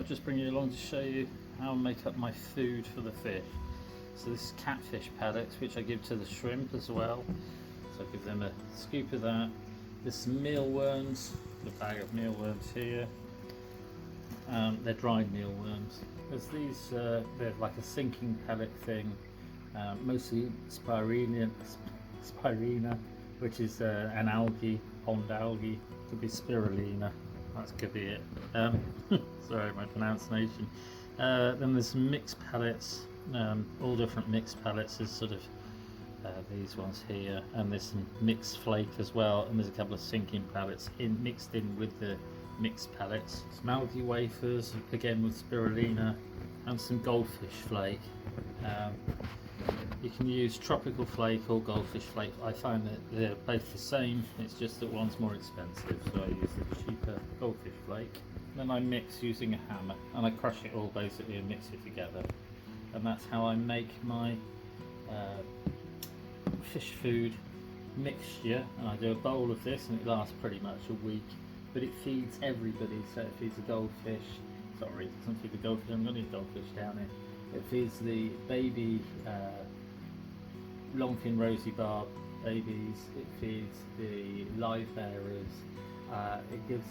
just bring you along to show you how I make up my food for the fish. So this is catfish pellets, which I give to the shrimp as well. So I give them a scoop of that. This is mealworms, the bag of mealworms here. They're dried mealworms. There's these, they're like a sinking pellet thing, mostly spirulina, which is an algae, pond algae. Could be spirulina. That could be it. Sorry, my pronunciation. Then there's some mixed pellets, all different mixed pellets. There's sort of these ones here, and there's some mixed flake as well, and there's a couple of sinking pellets mixed in with the mixed pellets. Some algae wafers, again with spirulina, and some goldfish flake. You can use tropical flake or goldfish flake. I find that they're both the same, it's just that one's more expensive, so I use the cheaper goldfish flake. Then I mix using a hammer, and I crush it all basically and mix it together. And that's how I make my fish food mixture. And I do a bowl of this, and it lasts pretty much a week, but it feeds everybody. So it feeds the goldfish, sorry, it doesn't feed the goldfish, I'm going to need goldfish down here. It feeds the baby longfin rosy barb babies, it feeds the live bearers, I give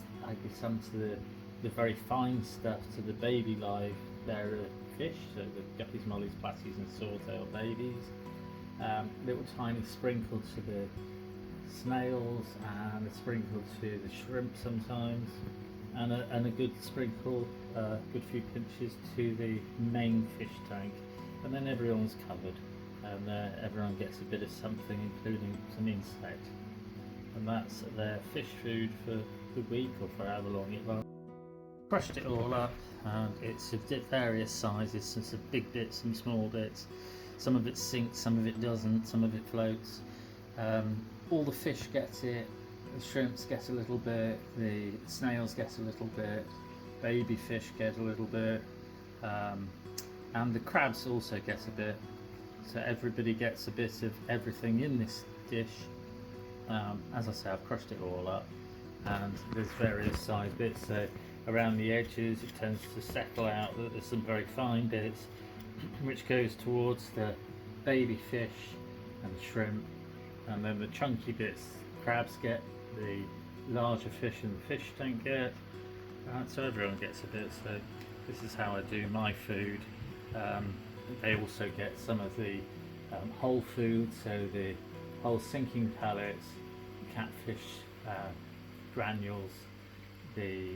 some to the very fine stuff to the baby live bearer fish, so the guppies, mollies, platies and swordtail babies. Little tiny sprinkle to the snails, and a sprinkle to the shrimp sometimes, and a good sprinkle, good few pinches to the main fish tank, and then everyone's covered, and everyone gets a bit of something, including some insect, and that's their fish food for the week or for however long it lasts. Crushed it all up, and it's of various sizes, some big bits, some small bits. Some of it sinks, some of it doesn't, some of it floats. All the fish get it, the shrimps get a little bit, the snails get a little bit, baby fish get a little bit, and the crabs also get a bit. So everybody gets a bit of everything in this dish. As I say, I've crushed it all up, and there's various size bits. So around the edges it tends to settle out that there's some very fine bits, which goes towards the baby fish and shrimp, and then the chunky bits crabs get, the larger fish and the fish tank get, so everyone gets a bit. So this is how I do my food. They also get some of the whole food, so the whole sinking pellets, catfish granules, the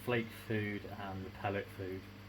flake food and the pellet food.